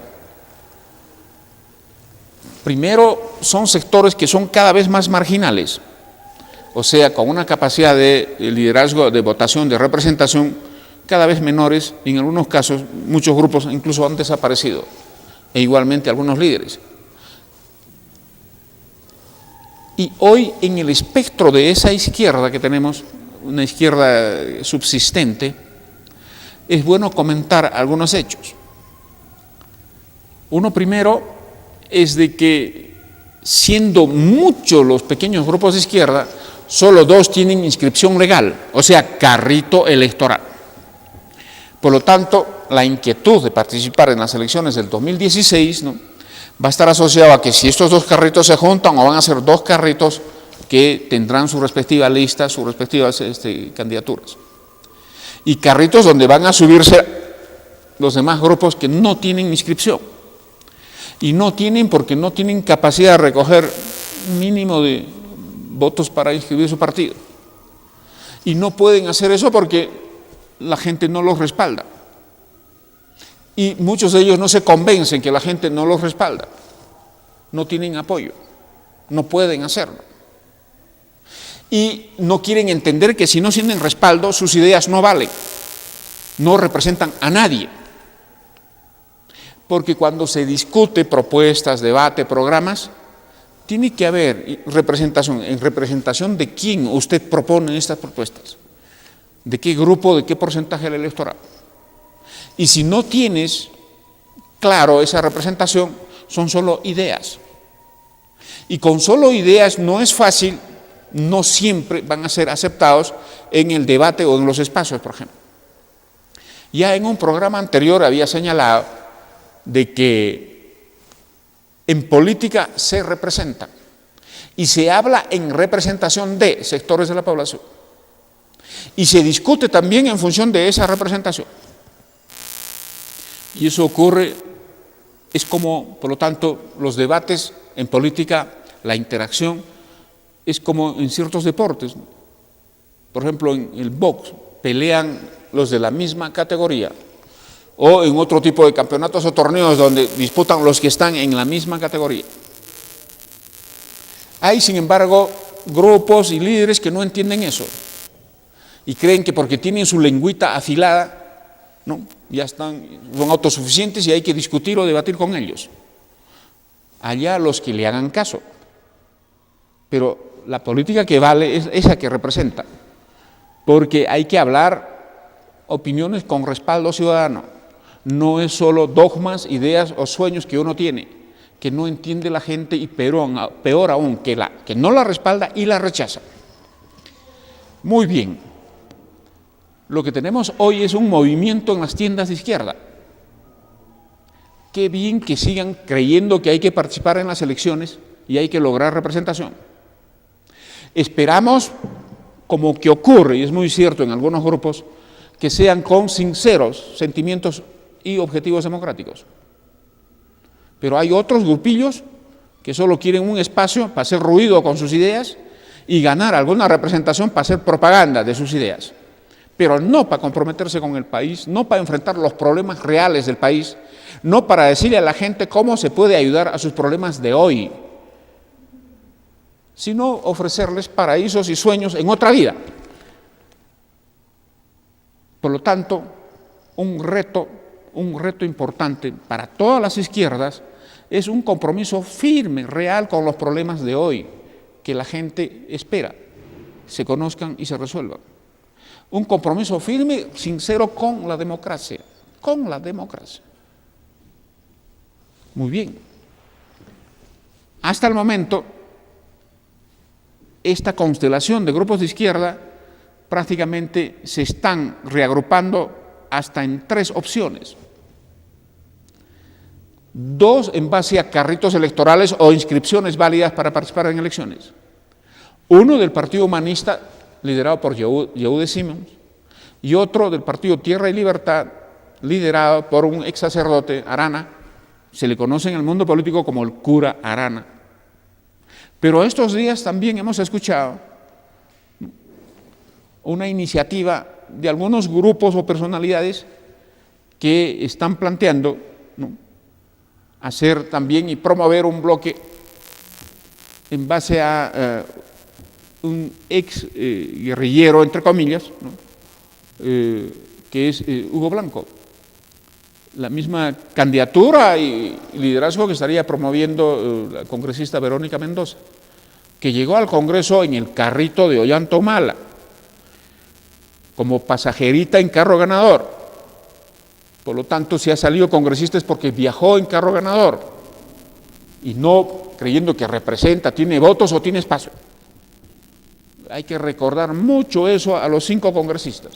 primero son sectores que son cada vez más marginales, o sea, con una capacidad de liderazgo, de votación, de representación cada vez menores, y en algunos casos muchos grupos incluso han desaparecido, e igualmente algunos líderes. Y hoy en el espectro de esa izquierda que tenemos, una izquierda subsistente, es bueno comentar algunos hechos. Uno primero es de que, siendo muchos los pequeños grupos de izquierda, solo 2 tienen inscripción legal, o sea, carrito electoral. Por lo tanto, la inquietud de participar en las elecciones del 2016, ¿no?, va a estar asociado a que si estos 2 carritos se juntan, o van a ser 2 carritos que tendrán su respectiva lista, sus respectivas candidaturas. Y carritos donde van a subirse los demás grupos que no tienen inscripción. Y no tienen porque no tienen capacidad de recoger un mínimo de votos para inscribir su partido. Y no pueden hacer eso porque la gente no los respalda. Y muchos de ellos no se convencen que la gente no los respalda. No tienen apoyo. No pueden hacerlo. Y no quieren entender que si no tienen respaldo, sus ideas no valen. No representan a nadie. Porque cuando se discute propuestas, debate, programas, tiene que haber representación. ¿En representación de quién usted propone estas propuestas? ¿De qué grupo, de qué porcentaje del electorado? Y si no tienes claro esa representación, son solo ideas. Y con solo ideas no es fácil, no siempre van a ser aceptados en el debate o en los espacios, por ejemplo. Ya en un programa anterior había señalado de que en política se representan y se habla en representación de sectores de la población y se discute también en función de esa representación. Y eso ocurre, es como, por lo tanto, los debates en política, la interacción, es como en ciertos deportes. Por ejemplo, en el box pelean los de la misma categoría, o en otro tipo de campeonatos o torneos donde disputan los que están en la misma categoría. Hay, sin embargo, grupos y líderes que no entienden eso y creen que porque tienen su lengüita afilada, ¿no?, ya son autosuficientes y hay que discutir o debatir con ellos. Allá los que le hagan caso. Pero la política que vale es esa que representa, porque hay que hablar opiniones con respaldo ciudadano. No es solo dogmas, ideas o sueños que uno tiene, que no entiende la gente y peor aún, que no la respalda y la rechaza. Muy bien. Lo que tenemos hoy es un movimiento en las tiendas de izquierda. Qué bien que sigan creyendo que hay que participar en las elecciones y hay que lograr representación. Esperamos, como que ocurre, y es muy cierto en algunos grupos, que sean con sinceros sentimientos y objetivos democráticos. Pero hay otros grupillos que solo quieren un espacio para hacer ruido con sus ideas y ganar alguna representación para hacer propaganda de sus ideas, pero no para comprometerse con el país, no para enfrentar los problemas reales del país, no para decirle a la gente cómo se puede ayudar a sus problemas de hoy, sino ofrecerles paraísos y sueños en otra vida. Por lo tanto, un reto importante para todas las izquierdas es un compromiso firme, real con los problemas de hoy, que la gente espera, se conozcan y se resuelvan. Un compromiso firme, sincero con la democracia, Muy bien. Hasta el momento, esta constelación de grupos de izquierda prácticamente se están reagrupando hasta en 3 opciones. 2 en base a carritos electorales o inscripciones válidas para participar en elecciones. 1 del Partido Humanista, liderado por Yehude Simons, y otro del Partido Tierra y Libertad, liderado por un ex sacerdote, Arana. Se le conoce en el mundo político como el cura Arana. Pero estos días también hemos escuchado una iniciativa de algunos grupos o personalidades que están planteando, ¿no?, hacer también y promover un bloque en base a un ex guerrillero, entre comillas, ¿no?, que es Hugo Blanco. La misma candidatura y liderazgo que estaría promoviendo la congresista Verónica Mendoza, que llegó al Congreso en el carrito de Ollanta Humala, como pasajerita en carro ganador. Por lo tanto, si ha salido congresista es porque viajó en carro ganador y no creyendo que representa, tiene votos o tiene espacio. Hay que recordar mucho eso a los 5 congresistas.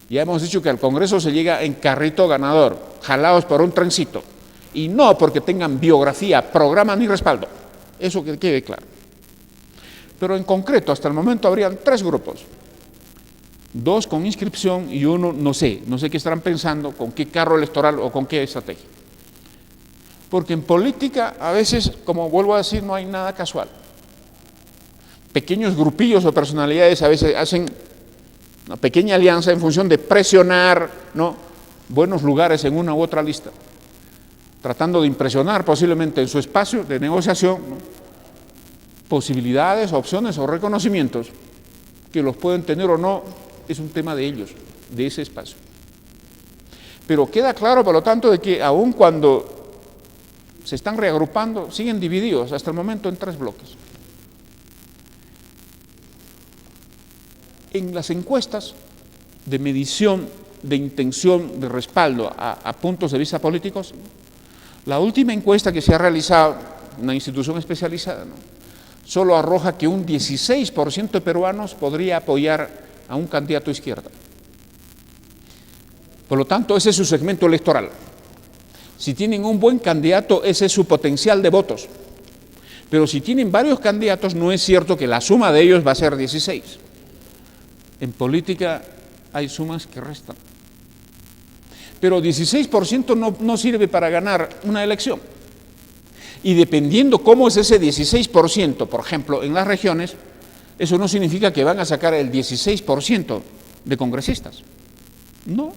Ya hemos dicho que al Congreso se llega en carrito ganador, jalados por un trencito, y no porque tengan biografía, programa ni respaldo. Eso que quede claro. Pero en concreto, hasta el momento habrían 3 grupos. 2 con inscripción y 1 no sé qué estarán pensando, con qué carro electoral o con qué estrategia. Porque en política a veces, como vuelvo a decir, no hay nada casual. Pequeños grupillos o personalidades a veces hacen una pequeña alianza en función de presionar, ¿no?, buenos lugares en una u otra lista, tratando de impresionar posiblemente en su espacio de negociación, ¿no?, posibilidades, opciones o reconocimientos que los pueden tener o no, es un tema de ellos, de ese espacio. Pero queda claro, por lo tanto, de que aun cuando se están reagrupando, siguen divididos hasta el momento en 3 bloques. En las encuestas de medición de intención de respaldo a puntos de vista políticos, la última encuesta que se ha realizado en una institución especializada, ¿no?, solo arroja que un 16% de peruanos podría apoyar a un candidato de izquierda. Por lo tanto, ese es su segmento electoral. Si tienen un buen candidato, ese es su potencial de votos. Pero si tienen varios candidatos, no es cierto que la suma de ellos va a ser 16. En política hay sumas que restan. Pero 16% no sirve para ganar una elección. Y dependiendo cómo es ese 16%, por ejemplo, en las regiones, eso no significa que van a sacar el 16% de congresistas. No.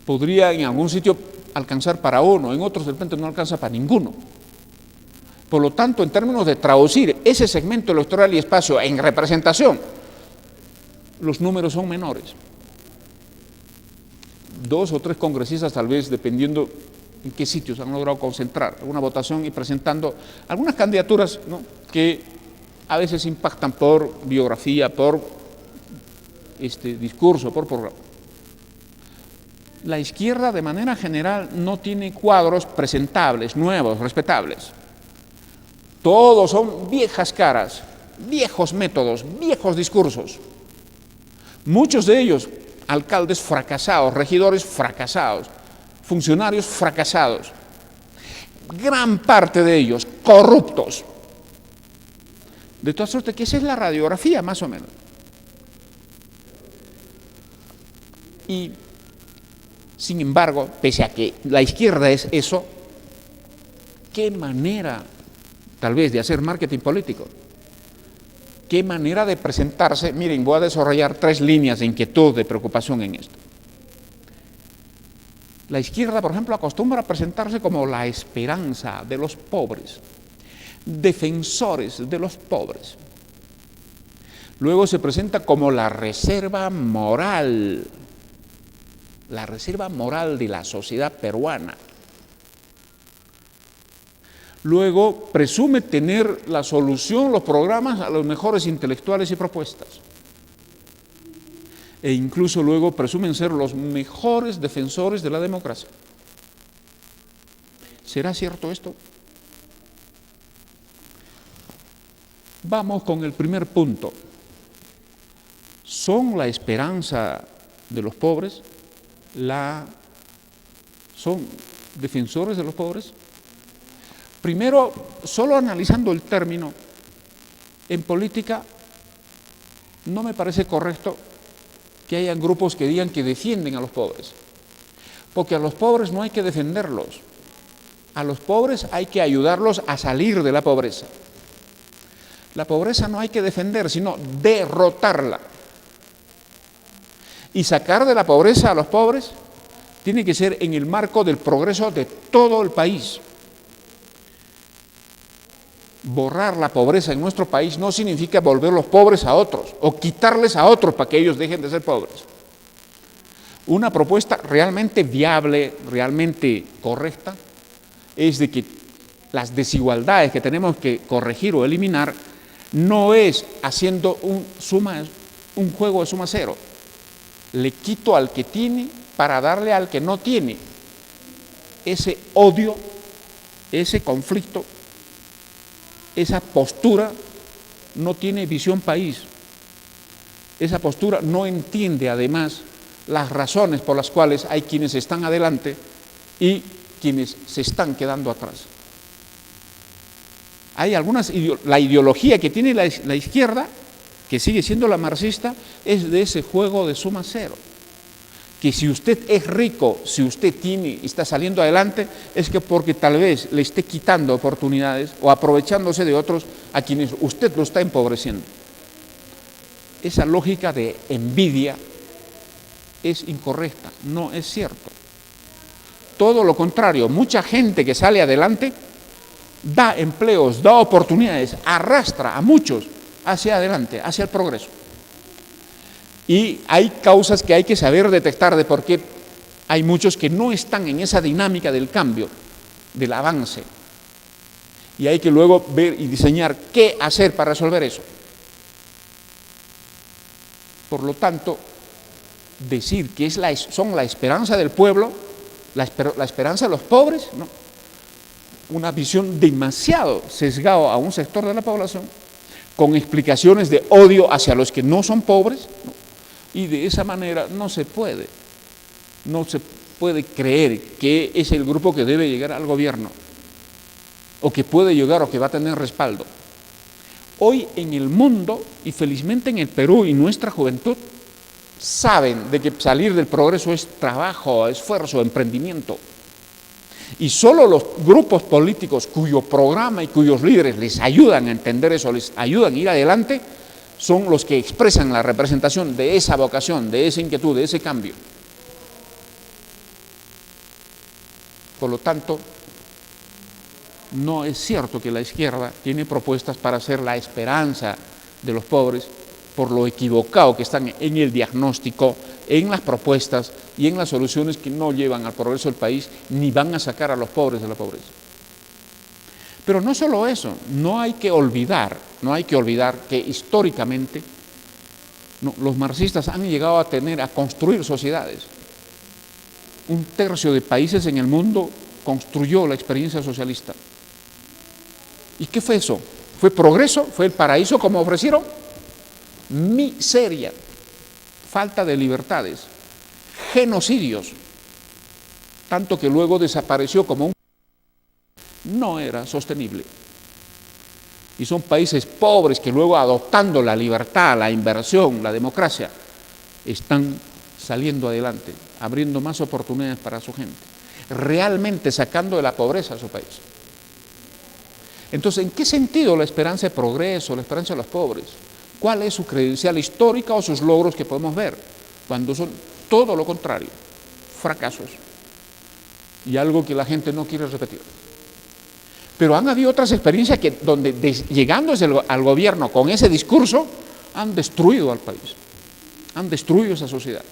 Podría en algún sitio alcanzar para uno, en otros de repente no alcanza para ninguno. Por lo tanto, en términos de traducir ese segmento electoral y espacio en representación, los números son menores. 2 o 3 congresistas, tal vez, dependiendo en qué sitios han logrado concentrar una votación y presentando algunas candidaturas, ¿no?, que a veces impactan por biografía, por discurso, por programa. La izquierda, de manera general, no tiene cuadros presentables, nuevos, respetables. Todos son viejas caras, viejos métodos, viejos discursos. Muchos de ellos, alcaldes fracasados, regidores fracasados, funcionarios fracasados. Gran parte de ellos corruptos. De todas suerte que esa es la radiografía, más o menos. Y, sin embargo, pese a que la izquierda es eso, ¿qué manera, tal vez, de hacer marketing político? ¿Qué manera de presentarse? Miren, voy a desarrollar 3 líneas de inquietud, de preocupación en esto. La izquierda, por ejemplo, acostumbra a presentarse como la esperanza de los pobres, defensores de los pobres. Luego se presenta como la reserva moral de la sociedad peruana. Luego presume tener la solución, los programas a los mejores intelectuales y propuestas. E incluso luego presumen ser los mejores defensores de la democracia. ¿Será cierto esto? Vamos con el primer punto. son la esperanza de los pobres, son defensores de los pobres. Primero, solo analizando el término, en política no me parece correcto que hayan grupos que digan que defienden a los pobres, porque a los pobres no hay que defenderlos, a los pobres hay que ayudarlos a salir de la pobreza. La pobreza no hay que defender, sino derrotarla. Y sacar de la pobreza a los pobres tiene que ser en el marco del progreso de todo el país. Borrar la pobreza en nuestro país no significa volver los pobres a otros o quitarles a otros para que ellos dejen de ser pobres. Una propuesta realmente viable, realmente correcta, es de que las desigualdades que tenemos que corregir o eliminar no es haciendo un juego de suma cero. Le quito al que tiene para darle al que no tiene. Ese odio, ese conflicto, esa postura no tiene visión país. Esa postura no entiende además las razones por las cuales hay quienes están adelante y quienes se están quedando atrás. Hay la ideología que tiene la izquierda, que sigue siendo la marxista, es de ese juego de suma cero. Que si usted es rico, si usted tiene y está saliendo adelante, es que porque tal vez le esté quitando oportunidades o aprovechándose de otros a quienes usted lo está empobreciendo. Esa lógica de envidia es incorrecta, no es cierto. Todo lo contrario, mucha gente que sale adelante da empleos, da oportunidades, arrastra a muchos hacia adelante, hacia el progreso. Y hay causas que hay que saber detectar de por qué hay muchos que no están en esa dinámica del cambio, del avance. Y hay que luego ver y diseñar qué hacer para resolver eso. Por lo tanto, decir que son la esperanza del pueblo, la esperanza de los pobres, ¿no? Una visión demasiado sesgada a un sector de la población, con explicaciones de odio hacia los que no son pobres, ¿no? Y de esa manera no se puede creer que es el grupo que debe llegar al gobierno, o que puede llegar o que va a tener respaldo. Hoy en el mundo, y felizmente en el Perú y nuestra juventud, saben de que salir del progreso es trabajo, esfuerzo, emprendimiento. Y solo los grupos políticos cuyo programa y cuyos líderes les ayudan a entender eso, les ayudan a ir adelante, son los que expresan la representación de esa vocación, de esa inquietud, de ese cambio. Por lo tanto, no es cierto que la izquierda tiene propuestas para ser la esperanza de los pobres, por lo equivocado que están en el diagnóstico, en las propuestas y en las soluciones que no llevan al progreso del país, ni van a sacar a los pobres de la pobreza. Pero no solo eso, no hay que olvidar que históricamente los marxistas han llegado a construir sociedades. Un tercio de países en el mundo construyó la experiencia socialista. ¿Y qué fue eso? ¿Fue progreso? ¿Fue el paraíso como ofrecieron? Miseria, falta de libertades, genocidios, tanto que luego desapareció como no era sostenible. Y son países pobres que luego, adoptando la libertad, la inversión, la democracia, están saliendo adelante, abriendo más oportunidades para su gente, realmente sacando de la pobreza a su país. Entonces, ¿en qué sentido la esperanza de progreso, la esperanza de los pobres? ¿Cuál es su credencial histórica o sus logros que podemos ver? Cuando son todo lo contrario, fracasos y algo que la gente no quiere repetir. Pero han habido otras experiencias que donde llegando al gobierno con ese discurso han destruido al país, han destruido esas sociedades.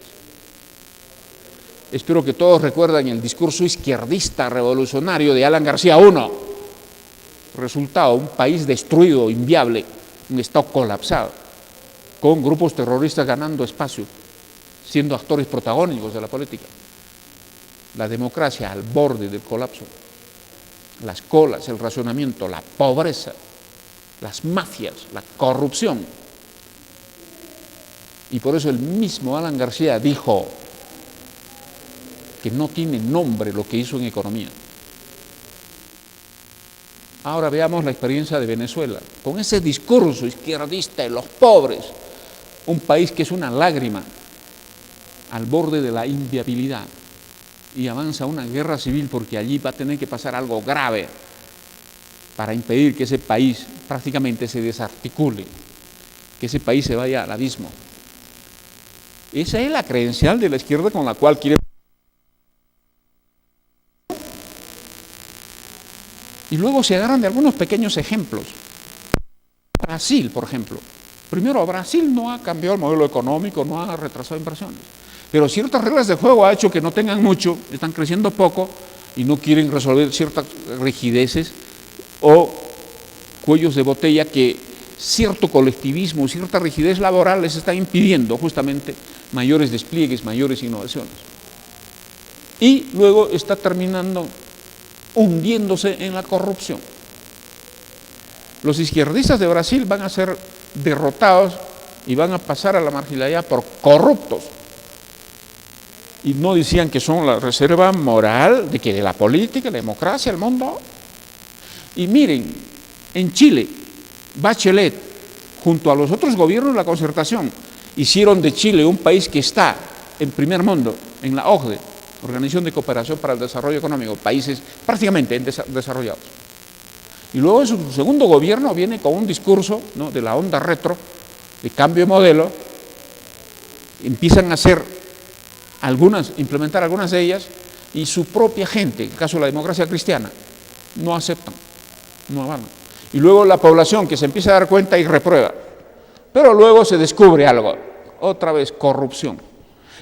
Espero que todos recuerden el discurso izquierdista revolucionario de Alan García I. Resultado, un país destruido, inviable, un estado colapsado, con grupos terroristas ganando espacio, siendo actores protagónicos de la política. La democracia al borde del colapso. Las colas, el racionamiento, la pobreza, las mafias, la corrupción. Y por eso el mismo Alan García dijo que no tiene nombre lo que hizo en economía. Ahora veamos la experiencia de Venezuela, con ese discurso izquierdista de los pobres, un país que es una lágrima al borde de la inviabilidad, y avanza una guerra civil porque allí va a tener que pasar algo grave para impedir que ese país prácticamente se desarticule, que ese país se vaya al abismo. Esa es la credencial de la izquierda con la cual quiere. Y luego se agarran de algunos pequeños ejemplos. Brasil, por ejemplo. Primero, Brasil no ha cambiado el modelo económico, no ha retrasado inversiones. Pero ciertas reglas de juego ha hecho que no tengan mucho, están creciendo poco y no quieren resolver ciertas rigideces o cuellos de botella que cierto colectivismo, cierta rigidez laboral les está impidiendo justamente mayores despliegues, mayores innovaciones. Y luego está terminando hundiéndose en la corrupción. Los izquierdistas de Brasil van a ser derrotados y van a pasar a la marginalidad por corruptos. Y no decían que son la reserva moral de la política, la democracia, el mundo. Y miren, en Chile, Bachelet, junto a los otros gobiernos de la concertación, hicieron de Chile un país que está en primer mundo, en la OCDE, Organización de Cooperación para el Desarrollo Económico, países prácticamente desarrollados. Y luego en su segundo gobierno viene con un discurso, ¿no?, de la onda retro, de cambio de modelo, empiezan a implementar algunas de ellas, y su propia gente, en el caso de la democracia cristiana, no aceptan, no avalan. Y luego la población que se empieza a dar cuenta y reprueba. Pero luego se descubre algo, otra vez corrupción.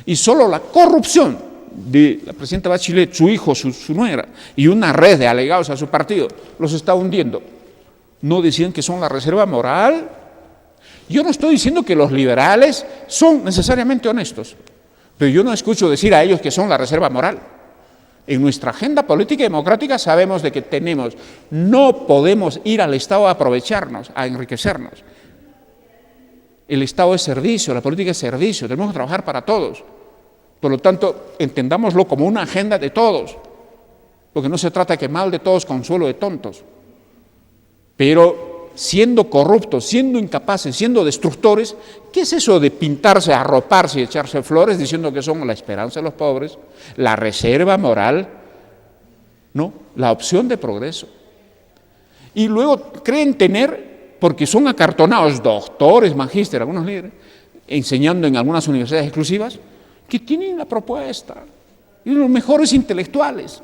Y solo la corrupción de la presidenta Bachelet, su hijo, su nuera, y una red de allegados a su partido, los está hundiendo. No decían que son la reserva moral. Yo no estoy diciendo que los liberales son necesariamente honestos, pero yo no escucho decir a ellos que son la reserva moral. En nuestra agenda política y democrática sabemos de que no podemos ir al Estado a aprovecharnos, a enriquecernos. El Estado es servicio, la política es servicio, tenemos que trabajar para todos. Por lo tanto, entendámoslo como una agenda de todos, porque no se trata de que mal de todos, consuelo de tontos. Pero siendo corruptos, siendo incapaces, siendo destructores, ¿qué es eso de pintarse, arroparse y echarse flores diciendo que son la esperanza de los pobres, la reserva moral, no, la opción de progreso? Y luego creen tener, porque son acartonados, doctores, magísteres, algunos líderes, enseñando en algunas universidades exclusivas, que tienen la propuesta, y los mejores intelectuales.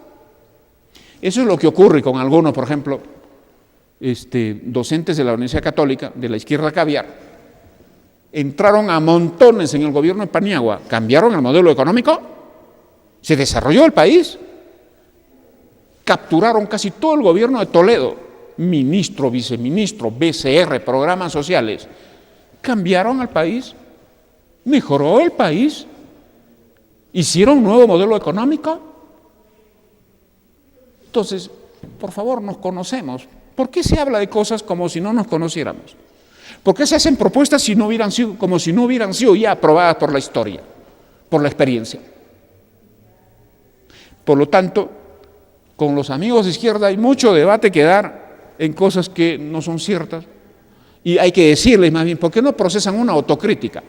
Eso es lo que ocurre con algunos, por ejemplo, docentes de la Universidad Católica, de la izquierda caviar, entraron a montones en el gobierno de Paniagua, cambiaron el modelo económico, se desarrolló el país, capturaron casi todo el gobierno de Toledo, ministro, viceministro, BCR, programas sociales, cambiaron al país, mejoró el país, hicieron un nuevo modelo económico. Entonces, por favor, nos conocemos. ¿Por qué se habla de cosas como si no nos conociéramos? ¿Por qué se hacen propuestas como si no hubieran sido ya aprobadas por la historia, por la experiencia? Por lo tanto, con los amigos de izquierda hay mucho debate que dar en cosas que no son ciertas, y hay que decirles más bien, ¿por qué no procesan una autocrítica?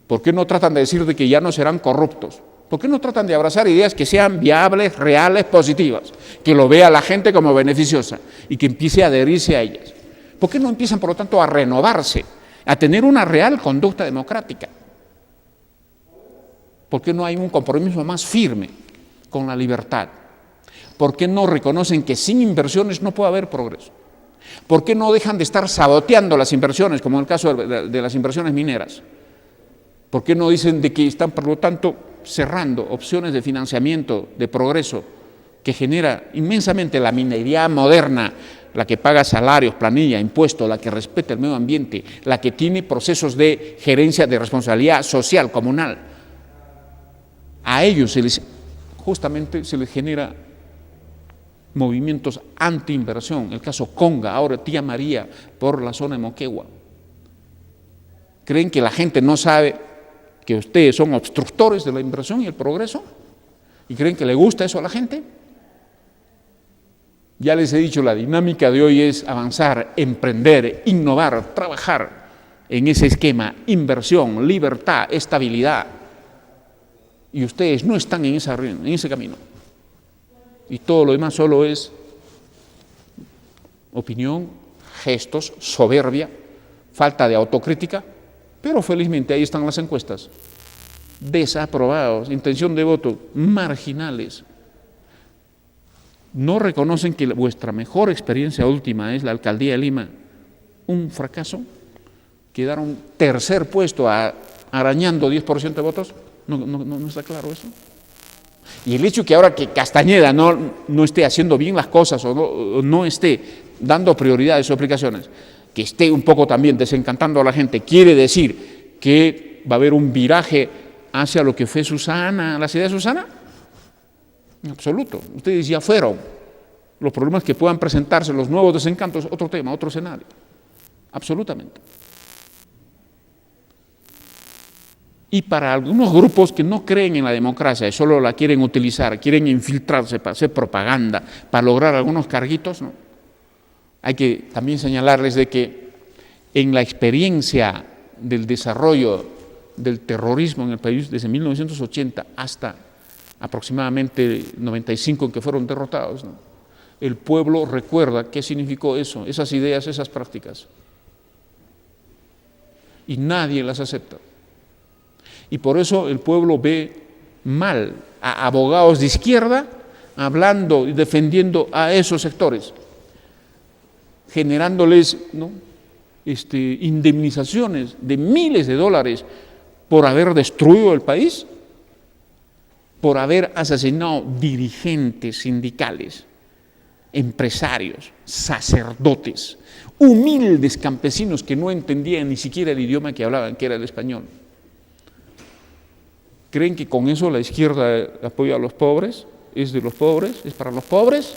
¿Por qué no tratan de decir de que ya no serán corruptos? ¿Por qué no tratan de abrazar ideas que sean viables, reales, positivas? Que lo vea la gente como beneficiosa y que empiece a adherirse a ellas. ¿Por qué no empiezan, por lo tanto, a renovarse, a tener una real conducta democrática? ¿Por qué no hay un compromiso más firme con la libertad? ¿Por qué no reconocen que sin inversiones no puede haber progreso? ¿Por qué no dejan de estar saboteando las inversiones, como en el caso de las inversiones mineras? ¿Por qué no dicen de que están, por lo tanto, cerrando opciones de financiamiento, de progreso, que genera inmensamente la minería moderna, la que paga salarios, planilla, impuestos, la que respeta el medio ambiente, la que tiene procesos de gerencia de responsabilidad social, comunal? A ellos justamente se les genera movimientos anti-inversión, el caso Conga, ahora Tía María, por la zona de Moquegua. Creen que la gente no sabe que ustedes son obstructores de la inversión y el progreso, y creen que le gusta eso a la gente. Ya les he dicho, la dinámica de hoy es avanzar, emprender, innovar, trabajar en ese esquema, inversión, libertad, estabilidad. Y ustedes no están en ese camino. Y todo lo demás solo es opinión, gestos, soberbia, falta de autocrítica, pero felizmente ahí están las encuestas. Desaprobados, intención de voto, marginales. ¿No reconocen que vuestra mejor experiencia última es la alcaldía de Lima un fracaso? Quedaron tercer puesto arañando 10% de votos. ¿No está claro eso? Y el hecho que ahora que Castañeda no esté haciendo bien las cosas o no esté dando prioridades o aplicaciones, que esté un poco también desencantando a la gente, quiere decir que va a haber un viraje hacia lo que fue Susana, las ideas de Susana. En absoluto. Ustedes ya fueron. Los problemas que puedan presentarse, los nuevos desencantos, otro tema, otro escenario. Absolutamente. Y para algunos grupos que no creen en la democracia y solo la quieren utilizar, quieren infiltrarse para hacer propaganda, para lograr algunos carguitos, ¿no? Hay que también señalarles de que en la experiencia del desarrollo del terrorismo en el país desde 1980 hasta aproximadamente 95 en que fueron derrotados, ¿no? El pueblo recuerda qué significó eso, esas ideas, esas prácticas. Y nadie las acepta. Y por eso el pueblo ve mal a abogados de izquierda hablando y defendiendo a esos sectores, generándoles, ¿no?, indemnizaciones de miles de dólares por haber destruido el país, por haber asesinado dirigentes sindicales, empresarios, sacerdotes, humildes campesinos que no entendían ni siquiera el idioma que hablaban, que era el español. ¿Creen que con eso la izquierda apoya a los pobres? ¿Es de los pobres? ¿Es para los pobres?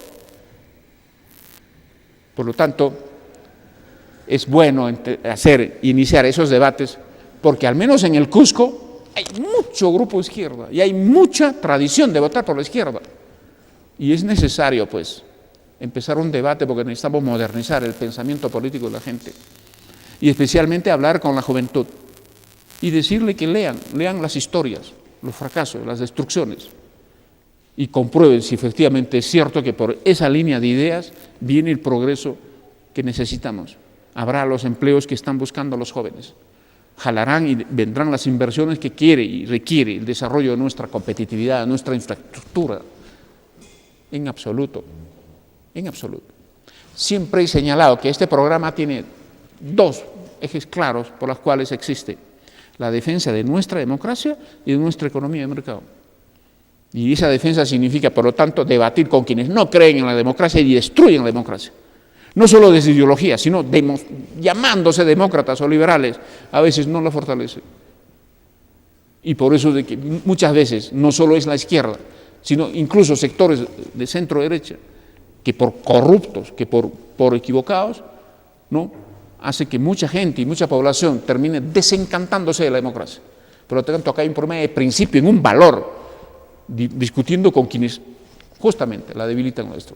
Por lo tanto, es bueno iniciar esos debates, porque al menos en el Cusco hay mucho grupo de izquierda y hay mucha tradición de votar por la izquierda. Y es necesario, pues, empezar un debate porque necesitamos modernizar el pensamiento político de la gente y especialmente hablar con la juventud y decirle que lean las historias, los fracasos, las destrucciones y comprueben si efectivamente es cierto que por esa línea de ideas viene el progreso que necesitamos. Habrá los empleos que están buscando los jóvenes, jalarán y vendrán las inversiones que quiere y requiere el desarrollo de nuestra competitividad, de nuestra infraestructura. En absoluto. En absoluto. Siempre he señalado que este programa tiene dos ejes claros por los cuales existe: la defensa de nuestra democracia y de nuestra economía de mercado. Y esa defensa significa, por lo tanto, debatir con quienes no creen en la democracia y destruyen la democracia. No solo desde ideología, sino llamándose demócratas o liberales, a veces no la fortalecen. Y por eso de que muchas veces no solo es la izquierda, sino incluso sectores de centro-derecha, que por corruptos, que por equivocados, ¿no?, hace que mucha gente y mucha población termine desencantándose de la democracia. Por lo tanto, acá hay un problema de principio, en un valor, discutiendo con quienes justamente la debilitan esto.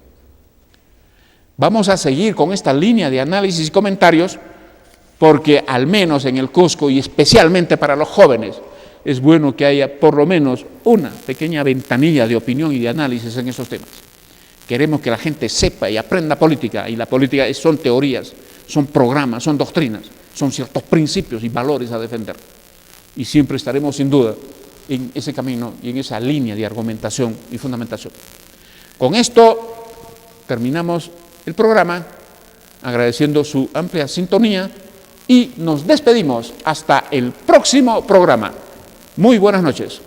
Vamos a seguir con esta línea de análisis y comentarios porque al menos en el Cusco y especialmente para los jóvenes es bueno que haya por lo menos una pequeña ventanilla de opinión y de análisis en esos temas. Queremos que la gente sepa y aprenda política, y la política son teorías, son programas, son doctrinas, son ciertos principios y valores a defender. Y siempre estaremos sin duda en ese camino y en esa línea de argumentación y fundamentación. Con esto terminamos el programa, agradeciendo su amplia sintonía y nos despedimos hasta el próximo programa. Muy buenas noches.